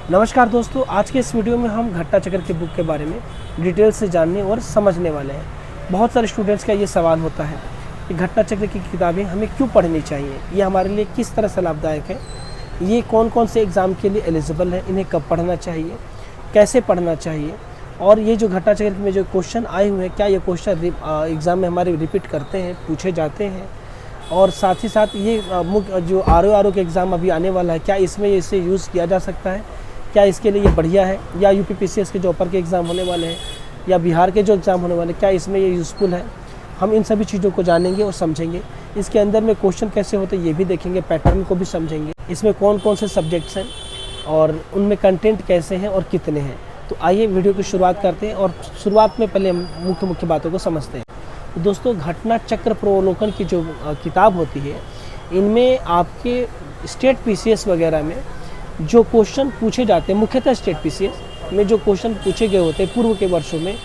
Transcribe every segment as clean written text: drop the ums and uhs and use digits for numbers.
नमस्कार दोस्तों, आज के इस वीडियो में हम घट्टा चक्र की बुक के बारे में डिटेल से जानने और समझने वाले हैं। बहुत सारे स्टूडेंट्स का ये सवाल होता है कि घट्टा चक्र की किताबें हमें क्यों पढ़नी चाहिए, ये हमारे लिए किस तरह से लाभदायक है, ये कौन कौन से एग्ज़ाम के लिए एलिजिबल है, इन्हें कब पढ़ना चाहिए, कैसे पढ़ना चाहिए, और ये जो घट्टा चक्र में जो क्वेश्चन आए हुए हैं क्या ये क्वेश्चन एग्ज़ाम में हमारे रिपीट करते हैं, पूछे जाते हैं, और साथ ही साथ ये मुख्य जो आर के एग्ज़ाम अभी आने वाला है क्या इसमें इसे यूज़ किया जा सकता है, क्या इसके लिए ये बढ़िया है, या यूपीपीसीएस के जो ऊपर के एग्ज़ाम होने वाले हैं या बिहार के जो एग्ज़ाम होने वाले हैं क्या इसमें ये यूज़फुल है। हम इन सभी चीज़ों को जानेंगे और समझेंगे। इसके अंदर में क्वेश्चन कैसे होते हैं ये भी देखेंगे, पैटर्न को भी समझेंगे, इसमें कौन कौन से सब्जेक्ट्स हैं और उनमें कंटेंट कैसे हैं और कितने हैं। तो आइए वीडियो की शुरुआत करते हैं और शुरुआत में पहले हम मुख्य बातों को समझते हैं। तो दोस्तों, घटना चक्र प्रवलोकन की जो किताब होती है इनमें आपके स्टेट पीसीएस वगैरह में जो क्वेश्चन पूछे जाते हैं, मुख्यतः स्टेट पीसीएस में जो क्वेश्चन पूछे गए होते हैं पूर्व के वर्षों में,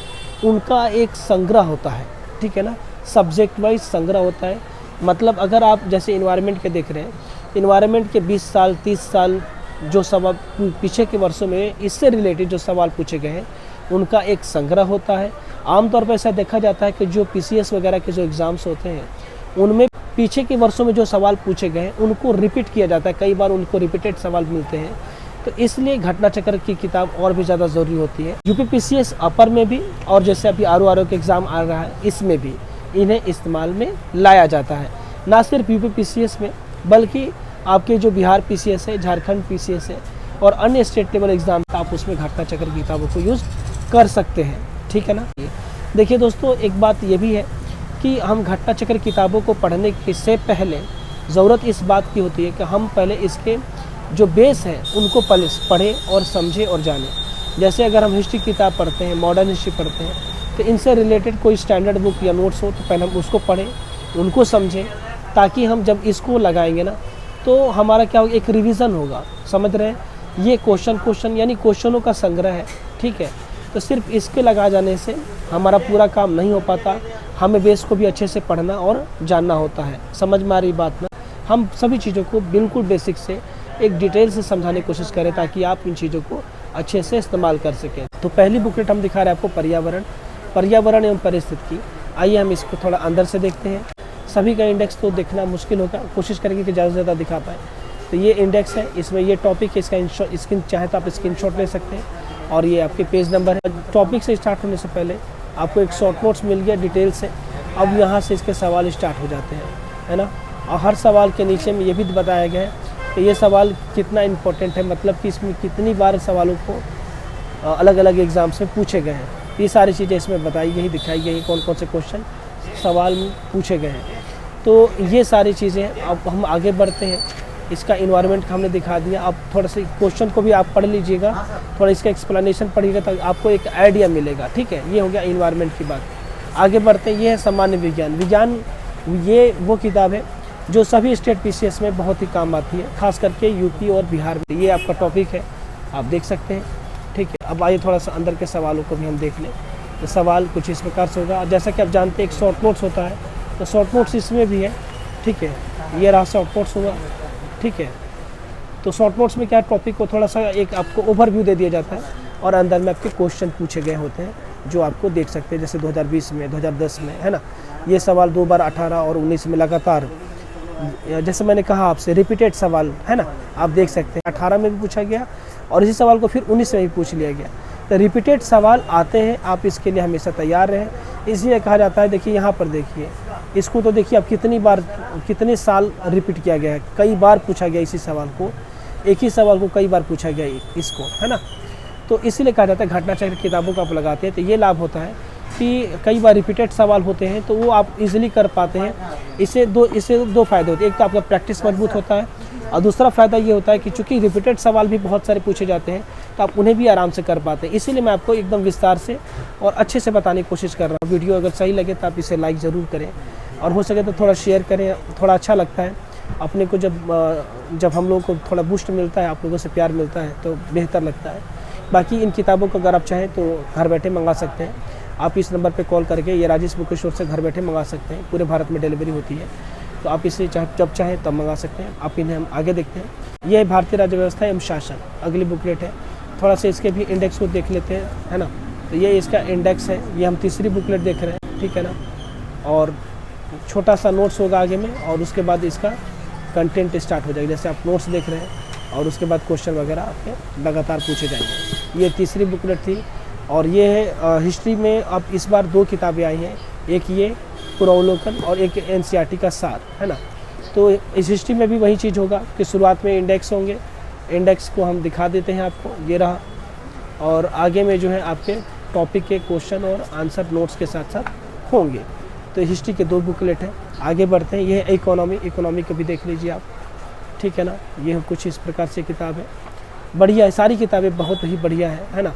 उनका एक संग्रह होता है। ठीक है ना, सब्जेक्ट वाइज संग्रह होता है। मतलब अगर आप जैसे इन्वायरमेंट के देख रहे हैं, इन्वायरमेंट के 20 साल 30 साल जो सवाल पीछे के वर्षों में इससे रिलेटेड जो सवाल पूछे गए हैं उनका एक संग्रह होता है। आमतौर पर ऐसा देखा जाता है कि जो पीसीएस वगैरह के जो एग्ज़ाम्स होते हैं उनमें पीछे के वर्षों में जो सवाल पूछे गए हैं उनको रिपीट किया जाता है, कई बार उनको रिपीटेड सवाल मिलते हैं। तो इसलिए घटना चक्र की किताब और भी ज़्यादा ज़रूरी होती है। यूपीपीसीएस अपर में भी और जैसे अभी आर के एग्ज़ाम आ रहा है इसमें भी इन्हें इस्तेमाल में लाया जाता है। ना सिर्फ यूपीपीसीएस में बल्कि आपके जो बिहार पीसीएस है, झारखंड पीसीएस है और अन्य स्टेट लेवल एग्ज़ाम आप उसमें घटना चक्र की किताबों को यूज़ कर सकते हैं। ठीक है ना। देखिए दोस्तों, एक बात ये भी है कि हम घटना चक्र किताबों को पढ़ने से पहले ज़रूरत इस बात की होती है कि हम पहले इसके जो बेस हैं उनको पहले पढ़ें और समझें और जानें। जैसे अगर हम हिस्ट्री किताब पढ़ते हैं, मॉडर्न हिस्ट्री पढ़ते हैं, तो इनसे रिलेटेड कोई स्टैंडर्ड बुक या नोट्स हो तो पहले हम उसको पढ़ें, उनको समझें, ताकि हम जब इसको लगाएंगे ना तो हमारा क्या होगा, एक रिवीजन होगा। समझ रहे हैं, ये क्वेश्चन यानी क्वेश्चनों का संग्रह है। ठीक है, तो सिर्फ इसके लगा जाने से हमारा पूरा काम नहीं हो पाता, हमें बेस को भी अच्छे से पढ़ना और जानना होता है। समझ में आ रही बात ना। हम सभी चीज़ों को बिल्कुल बेसिक से एक डिटेल से समझाने की कोशिश करें ताकि आप इन चीज़ों को अच्छे से इस्तेमाल कर सकें। तो पहली बुकलेट हम दिखा रहे हैं आपको पर्यावरण एवं परिस्थिति की। आइए हम इसको थोड़ा अंदर से देखते हैं। सभी का इंडेक्स तो देखना मुश्किल होगा, कोशिश करेंगे कि ज़्यादा से ज़्यादा दिखा पाए। तो ये इंडेक्स है, इसमें ये टॉपिक है, इसका स्क्रीन चाहे तो आप स्क्रीनशॉट ले सकते हैं और ये आपके पेज नंबर है। टॉपिक से स्टार्ट होने से पहले आपको एक शॉर्ट नोट्स मिल गया डिटेल से। अब यहाँ से इसके सवाल स्टार्ट हो जाते हैं, है ना। और हर सवाल के नीचे में ये भी बताया गया है कि ये सवाल कितना इम्पोर्टेंट है, मतलब कि इसमें कितनी बार सवालों को अलग अलग एग्ज़ाम्स में पूछे गए हैं। ये सारी चीज़ें इसमें बताई गई, दिखाई गई, कौन कौन से क्वेश्चन सवाल में पूछे गए हैं। तो ये सारी चीज़ें अब हम आगे बढ़ते हैं। इसका इन्वायरमेंट हमने दिखा दिया। अब थोड़ा सा क्वेश्चन को भी आप पढ़ लीजिएगा, थोड़ा इसका एक्सप्लेनेशन पढ़िएगा तो आपको एक आइडिया मिलेगा। ठीक है, ये हो गया इन्वायरमेंट की बात। आगे बढ़ते हैं, ये है सामान्य विज्ञान। ये वो किताब है जो सभी स्टेट पीसीएस में बहुत ही काम आती है, खास करके यूपी और बिहार में। ये आपका टॉपिक है, आप देख सकते हैं। ठीक है, अब आइए थोड़ा सा अंदर के सवालों को भी हम देख लें। तो सवाल कुछ इस प्रकार से होगा। जैसा कि आप जानते हैं एक शॉर्ट नोट्स होता है, तो शॉर्ट नोट्स इसमें भी है। ठीक है, ये रहा शॉर्ट नोट्स हुआ। ठीक है, तो शॉर्ट नोट्स में क्या टॉपिक को थोड़ा सा एक आपको ओवरव्यू दे दिया जाता है और अंदर में आपके क्वेश्चन पूछे गए होते हैं जो आपको देख सकते हैं। जैसे 2020 में, 2010 में, है ना। ये सवाल 2 बार 18 और 19 में लगातार, जैसे मैंने कहा आपसे, रिपीटेड सवाल है ना, आप देख सकते हैं। 18 में भी पूछा गया और इसी सवाल को फिर 19 में भी पूछ लिया गया। तो रिपीटेड सवाल आते हैं, आप इसके लिए हमेशा तैयार रहें। इसलिए कहा जाता है, देखिए यहाँ पर देखिए इसको, तो देखिए अब कितनी बार कितने साल रिपीट किया गया है, कई बार पूछा गया इसी सवाल को, एक ही सवाल को कई बार पूछा गया इसको, है ना। तो इसीलिए कहा जाता है घटना चक्र किताबों को आप लगाते हैं तो ये लाभ होता है कि कई बार रिपीटेड सवाल होते हैं तो वो आप इजीली कर पाते हैं। इससे दो फ़ायदे होते हैं। एक तो आपका प्रैक्टिस मजबूत होता है और दूसरा फ़ायदा ये होता है कि चूँकि रिपीटेड सवाल भी बहुत सारे पूछे जाते हैं तो आप उन्हें भी आराम से कर पाते हैं। इसीलिए मैं आपको एकदम विस्तार से और अच्छे से बताने की कोशिश कर रहा हूँ। वीडियो अगर सही लगे तो आप इसे लाइक ज़रूर करें और हो सके तो थोड़ा शेयर करें, थोड़ा अच्छा लगता है अपने को। जब हम लोगों को थोड़ा बूस्ट मिलता है, आप लोगों से प्यार मिलता है तो बेहतर लगता है। बाकी इन किताबों को अगर आप चाहें तो घर बैठे मंगा सकते हैं। आप इस नंबर पे कॉल करके ये राजेश बुक स्टोर से घर बैठे मंगा सकते हैं। पूरे भारत में डिलीवरी होती है। तो आप इसे जब चाहें तब मंगा सकते हैं। आप इन्हें हम आगे देखते हैं। यह है भारतीय राज्य व्यवस्था एवं शासन, अगली बुकलेट है। थोड़ा सा इसके भी इंडेक्स को देख लेते हैं, है ना। तो ये इसका इंडेक्स है, ये हम तीसरी बुकलेट देख रहे हैं, ठीक है ना। और छोटा सा नोट्स होगा आगे में, और उसके बाद इसका कंटेंट स्टार्ट हो जाएगा। जैसे आप नोट्स देख रहे हैं और उसके बाद क्वेश्चन वगैरह आपके लगातार पूछे जाएंगे। ये तीसरी बुकलेट थी। और ये है हिस्ट्री में अब इस बार 2 किताबें आई हैं, एक ये पूर्वावलोकन और एक एनसीईआरटी का सार, है ना। तो इस हिस्ट्री में भी वही चीज़ होगा कि शुरुआत में इंडेक्स होंगे, इंडेक्स को हम दिखा देते हैं आपको, ये रहा। और आगे में जो है आपके टॉपिक के क्वेश्चन और आंसर नोट्स के साथ साथ होंगे। तो हिस्ट्री के 2 बुकलेट हैं। आगे बढ़ते हैं, ये है इकोनॉमी को भी देख लीजिए आप, ठीक है ना। ये कुछ इस प्रकार से किताब है, बढ़िया है, सारी किताबें बहुत ही बढ़िया है ना।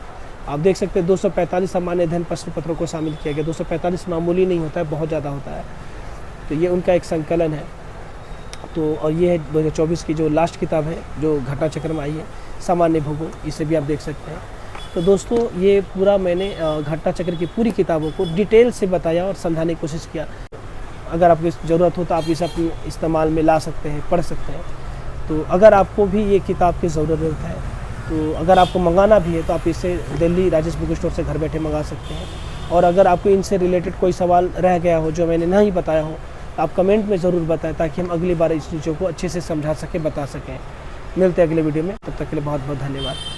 आप देख सकते हैं 245 सामान्य अध्ययन प्रश्न पत्रों को शामिल किया गया। 245 मामूली नहीं होता है, बहुत ज़्यादा होता है। तो ये उनका एक संकलन है। तो और ये है 2024 की जो लास्ट किताब है जो घटना चक्र में आई है, सामान्य भूगोल, इसे भी आप देख सकते हैं। तो दोस्तों ये पूरा मैंने घटना चक्र की पूरी किताबों को डिटेल से बताया और समझाने की कोशिश किया। अगर आपको ज़रूरत हो तो आप इसे अपने इस्तेमाल में ला सकते हैं, पढ़ सकते हैं। तो अगर आपको भी ये किताब की ज़रूरत है, तो अगर आपको मंगाना भी है तो आप इसे दिल्ली राजेश बुक स्टोर से घर बैठे मंगा सकते हैं। और अगर आपको इनसे रिलेटेड कोई सवाल रह गया हो जो मैंने नहीं बताया हो, तो आप कमेंट में ज़रूर बताएं, ताकि हम अगली बार इस चीज़ों को अच्छे से समझा सकें, बता सकें। मिलते हैं अगले वीडियो में, तब तक के लिए बहुत बहुत धन्यवाद।